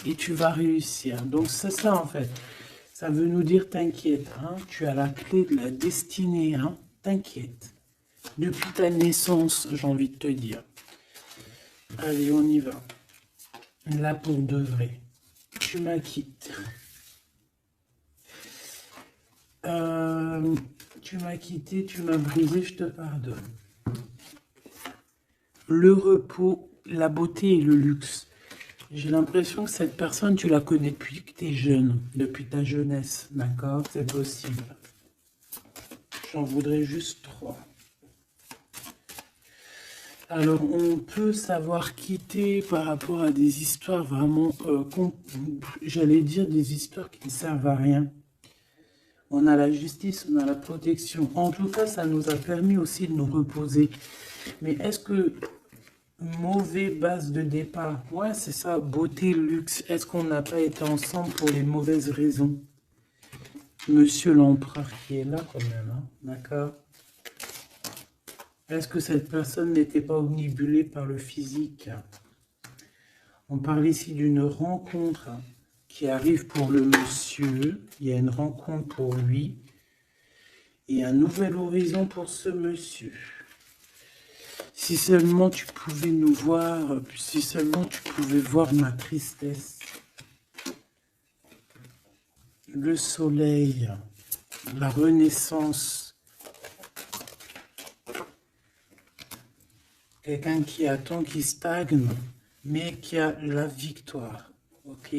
et tu vas réussir. Donc c'est ça en fait. Ça veut nous dire t'inquiète, hein, tu as la clé de la destinée, hein, t'inquiète. Depuis ta naissance, j'ai envie de te dire. Allez, on y va. Là pour de vrai. Tu m'acquittes. Tu m'as quitté, tu m'as brisé, je te pardonne. Le repos, la beauté et le luxe. J'ai l'impression que cette personne, tu la connais depuis que tu es jeune, depuis ta jeunesse, d'accord? C'est possible. J'en voudrais juste 3. Alors, on peut savoir quitter par rapport à des histoires vraiment, j'allais dire des histoires qui ne servent à rien. On a la justice, on a la protection. En tout cas, ça nous a permis aussi de nous reposer. Mais est-ce que mauvais base de départ, ouais, c'est ça, beauté, luxe, est-ce qu'on n'a pas été ensemble pour les mauvaises raisons? Monsieur l'empereur qui est là quand même, hein, d'accord? Est-ce que cette personne n'était pas omnibulée par le physique? On parle ici d'une rencontre qui arrive pour le monsieur. Il y a une rencontre pour lui et un nouvel horizon pour ce monsieur. Si seulement tu pouvais nous voir, si seulement tu pouvais voir ma tristesse. Le soleil, la renaissance. Quelqu'un qui attend, qui stagne, mais qui a la victoire. Ok?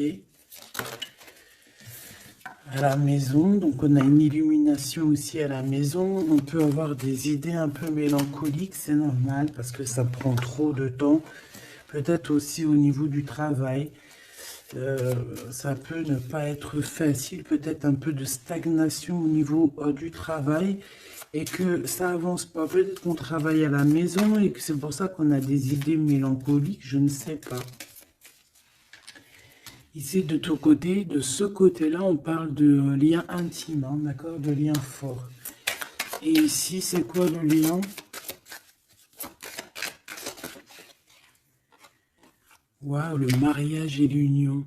À la maison, donc on a une illumination aussi à la maison. On peut avoir des idées un peu mélancoliques, c'est normal parce que ça prend trop de temps. Peut-être aussi au niveau du travail. Ça peut ne pas être facile, peut-être un peu de stagnation au niveau du travail et que ça avance pas. Peut-être qu'on travaille à la maison et que c'est pour ça qu'on a des idées mélancoliques, je ne sais pas. Ici, de ton côté, de ce côté-là, on parle de lien intime, hein, d'accord, de lien fort. Et ici, c'est quoi le lien? Waouh, le mariage et l'union.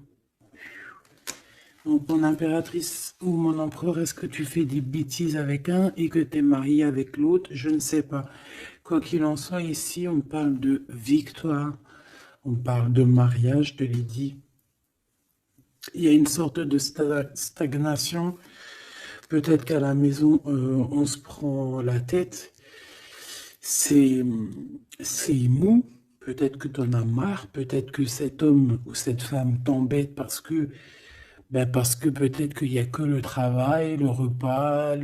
Donc, mon impératrice ou mon empereur, est-ce que tu fais des bêtises avec un et que tu es marié avec l'autre? Je ne sais pas. Quoi qu'il en soit, ici, on parle de victoire. On parle de mariage, je te l'ai dit. Il y a une sorte de stagnation. Peut-être qu'à la maison, on se prend la tête. C'est mou. Peut-être que tu en as marre. Peut-être que cet homme ou cette femme t'embête parce que peut-être qu'il n'y a que le travail, le repas,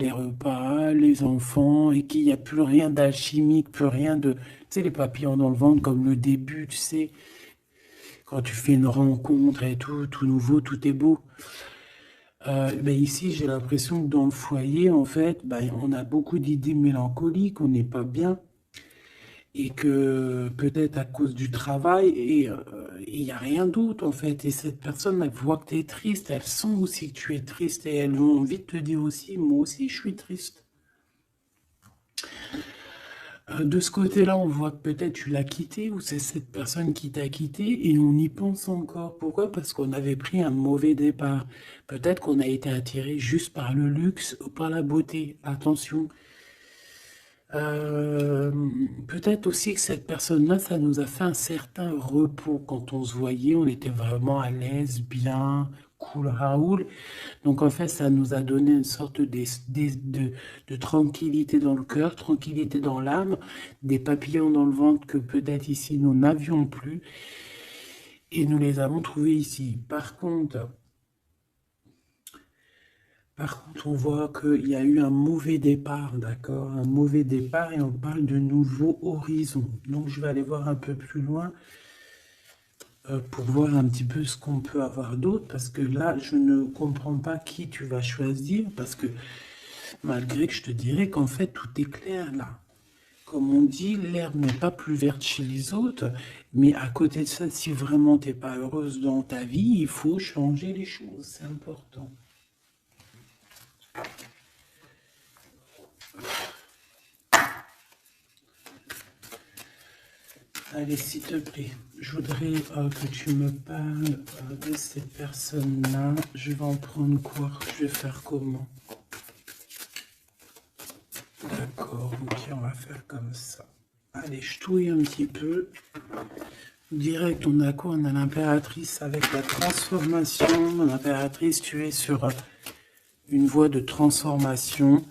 les enfants, et qu'il n'y a plus rien d'alchimique, plus rien de... Tu sais, les papillons dans le ventre, comme le début, tu sais, quand tu fais une rencontre et tout nouveau, tout est beau. Ben ici, j'ai l'impression que dans le foyer, en fait, ben, on a beaucoup d'idées mélancoliques, on n'est pas bien, et que peut-être à cause du travail, et il n'y a rien d'autre, en fait. Et cette personne, elle voit que tu es triste, elle sent aussi que tu es triste, et elles ont envie de te dire aussi, moi aussi, je suis triste. De ce côté-là, on voit que peut-être tu l'as quitté ou c'est cette personne qui t'a quitté et on y pense encore. Pourquoi? Parce qu'on avait pris un mauvais départ. Peut-être qu'on a été attiré juste par le luxe ou par la beauté. Attention. Euh, Peut-être aussi que cette personne-là, ça nous a fait un certain repos quand on se voyait. On était vraiment à l'aise, bien, cool, Raoul. Donc en fait, ça nous a donné une sorte de tranquillité dans le cœur, tranquillité dans l'âme, des papillons dans le ventre que peut-être ici nous n'avions plus et nous les avons trouvés ici. Par contre, on voit qu'il y a eu un mauvais départ, d'accord? Un mauvais départ et on parle de nouveaux horizons. Donc je vais aller voir un peu plus loin pour voir un petit peu ce qu'on peut avoir d'autre parce que là, je ne comprends pas qui tu vas choisir parce que malgré que je te dirais qu'en fait, tout est clair là. Comme on dit, l'herbe n'est pas plus verte chez les autres, mais à côté de ça, si vraiment t'es pas heureuse dans ta vie, il faut changer les choses, c'est important. Allez, s'il te plaît, je voudrais que tu me parles de ces personnes-là. Je vais en prendre quoi? Je vais faire comment? D'accord, ok, on va faire comme ça. Allez, je touille un petit peu. Direct, on a quoi? On a l'impératrice avec la transformation. L'impératrice, tu es sur une voie de transformation.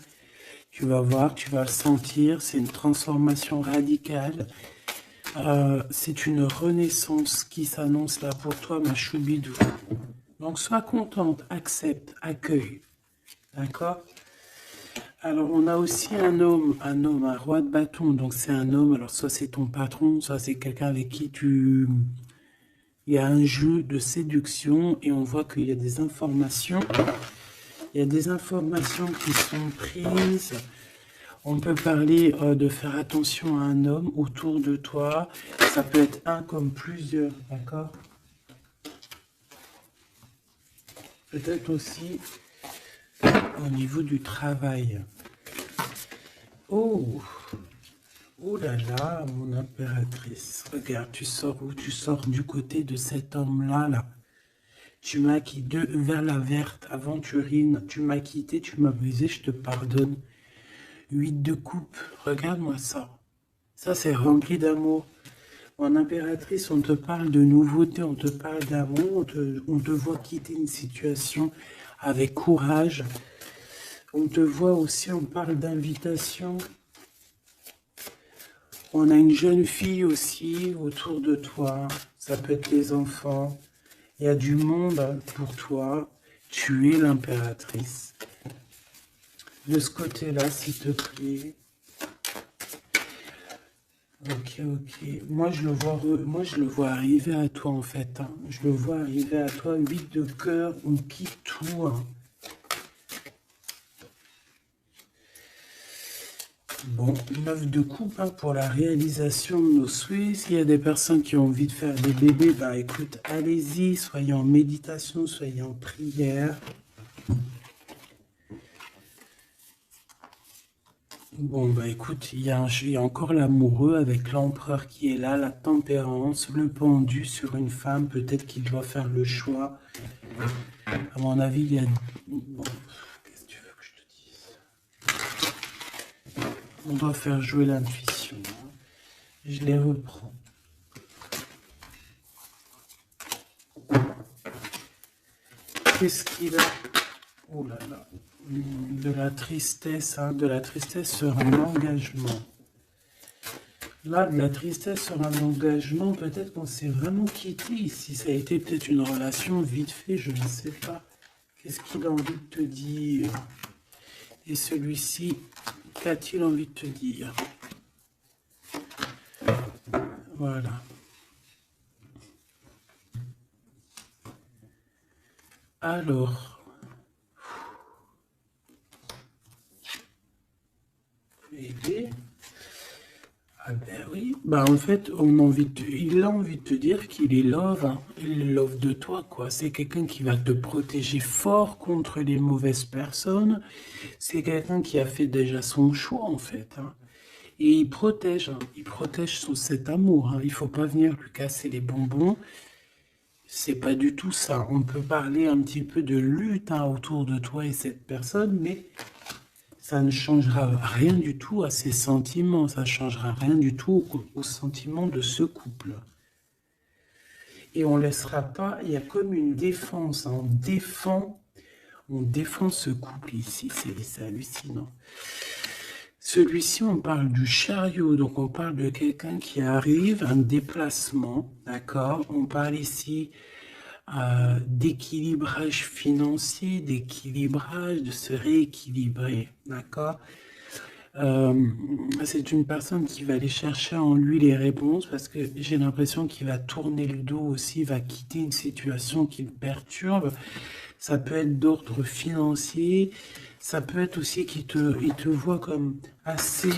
Tu vas voir, tu vas le sentir. C'est une transformation radicale. C'est une renaissance qui s'annonce là pour toi, ma choubidou. Donc, sois contente, accepte, accueille. D'accord? Alors, on a aussi un roi de bâton. Donc, c'est un homme. Alors, soit c'est ton patron, soit c'est quelqu'un avec qui il y a un jeu de séduction et on voit qu'il y a des informations. Il y a des informations qui sont prises. On peut parler de faire attention à un homme autour de toi. Ça peut être un comme plusieurs, d'accord? Peut-être aussi au niveau du travail. Oh, oh là là, mon impératrice. Regarde, tu sors où? Tu sors du côté de cet homme-là, là. Tu m'as quitté vers la verte, aventurine. Tu m'as quitté, tu m'as brisé, je te pardonne. 8 de coupe, regarde-moi ça. Ça, c'est rempli d'amour. En impératrice, on te parle de nouveauté, on te parle d'amour, on te voit quitter une situation avec courage. On te voit aussi, on parle d'invitation. On a une jeune fille aussi autour de toi. Ça peut être les enfants. Il y a du monde pour toi. Tu es l'impératrice. De ce côté-là, s'il te plaît. Ok, ok. Moi, je le vois arriver à toi, en fait. Hein. Je le vois arriver à toi. 8 de cœur, on quitte tout. Hein. Bon, 9 de coupe hein, pour la réalisation de nos souhaits. S'il y a des personnes qui ont envie de faire des bébés, bah écoute, allez-y. Soyez en méditation, soyez en prière. Bon, bah écoute, il y a encore l'amoureux avec l'empereur qui est là, la tempérance, le pendu sur une femme, peut-être qu'il doit faire le choix. À mon avis, il y a... Bon, qu'est-ce que tu veux que je te dise? On doit faire jouer l'intuition. Hein. Je les reprends. Qu'est-ce qu'il a? Oh là là. De la tristesse, hein, de la tristesse sur un engagement. Là, de la tristesse sur un engagement, peut-être qu'on s'est vraiment quitté ici. Ça a été peut-être une relation vite fait, je ne sais pas. Qu'est-ce qu'il a envie de te dire? Et celui-ci, qu'a-t-il envie de te dire? Voilà. Alors... Bébé. Ah ben oui, bah en fait, il a envie de te dire qu'il est love, hein. Il est love de toi, quoi. C'est quelqu'un qui va te protéger fort contre les mauvaises personnes. C'est quelqu'un qui a fait déjà son choix, en fait. Hein. Et il protège cet amour. Hein. Il faut pas venir lui casser les bonbons. C'est pas du tout ça. On peut parler un petit peu de lutte hein, autour de toi et cette personne, mais ça ne changera rien du tout à ses sentiments, ça ne changera rien du tout aux sentiments de ce couple. Et on ne laissera pas, il y a comme une défense, hein, on défend ce couple ici, c'est hallucinant. Celui-ci, on parle du chariot, donc on parle de quelqu'un qui arrive, un déplacement, d'accord? On parle ici d'équilibrage financier, d'équilibrage, de se rééquilibrer, d'accord? C'est une personne qui va aller chercher en lui les réponses parce que j'ai l'impression qu'il va tourner le dos aussi, va quitter une situation qui le perturbe. Ça peut être d'ordre financier, ça peut être aussi qu'il te voit comme assez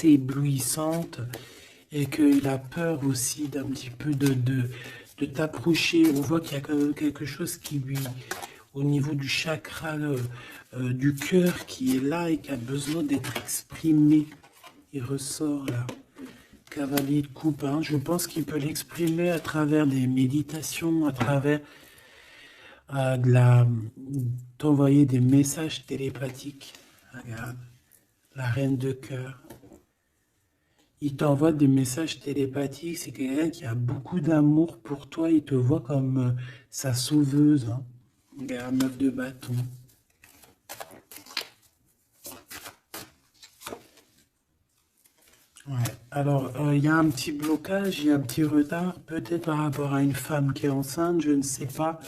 éblouissante et qu'il a peur aussi d'un petit peu de t'approcher. On voit qu'il y a quand même quelque chose qui lui, au niveau du chakra du cœur qui est là et qui a besoin d'être exprimé. Il ressort là. Cavalier de coupe, hein. Je pense qu'il peut l'exprimer à travers des méditations, à travers d'envoyer des messages télépathiques. Regarde, la reine de cœur. Il t'envoie des messages télépathiques. C'est quelqu'un qui a beaucoup d'amour pour toi. Il te voit comme sa sauveuse, hein. La meuf de bâton. Ouais. Alors, il y a un petit blocage, il y a un petit retard, peut-être par rapport à une femme qui est enceinte, je ne sais pas.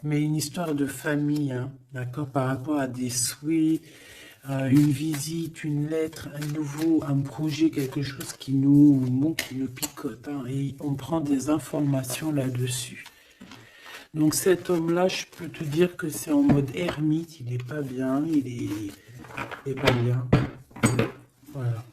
Mais une histoire de famille, hein, d'accord, par rapport à des souhaits, une visite, une lettre, un projet, quelque chose qui nous manque, qui nous picote, hein, et on prend des informations là-dessus. Donc cet homme-là, je peux te dire que c'est en mode ermite, il est pas bien, il est pas bien. Voilà.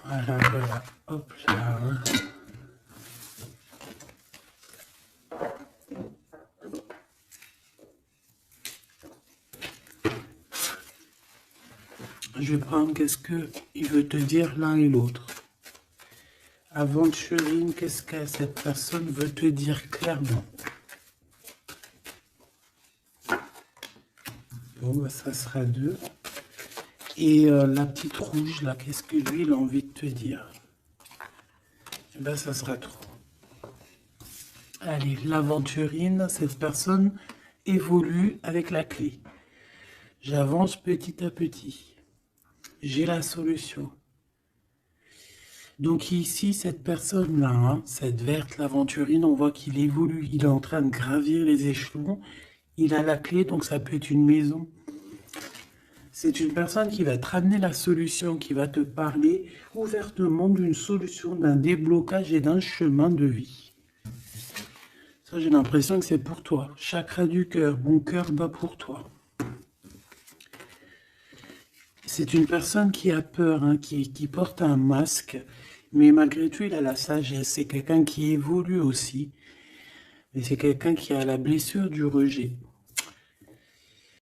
Voilà, voilà. Hop là, hein. Je vais prendre qu'est-ce qu'il veut te dire l'un et l'autre. Aventurine, qu'est-ce que cette personne veut te dire clairement? Bon, bah, ça sera 2. Et la petite rouge, là, qu'est-ce que lui, il a envie de te dire? Eh ben, ça sera 3. Allez, l'aventurine, cette personne évolue avec la clé. J'avance petit à petit. J'ai la solution. Donc ici, cette personne-là, hein, cette verte, l'aventurine, on voit qu'il évolue. Il est en train de gravir les échelons. Il a la clé, donc ça peut être une maison. C'est une personne qui va te ramener la solution, qui va te parler ouvertement d'une solution, d'un déblocage et d'un chemin de vie. Ça, j'ai l'impression que c'est pour toi. Chakra du cœur, mon cœur bat pour toi. C'est une personne qui a peur, hein, qui porte un masque, mais malgré tout, il a la sagesse. C'est quelqu'un qui évolue aussi, mais c'est quelqu'un qui a la blessure du rejet.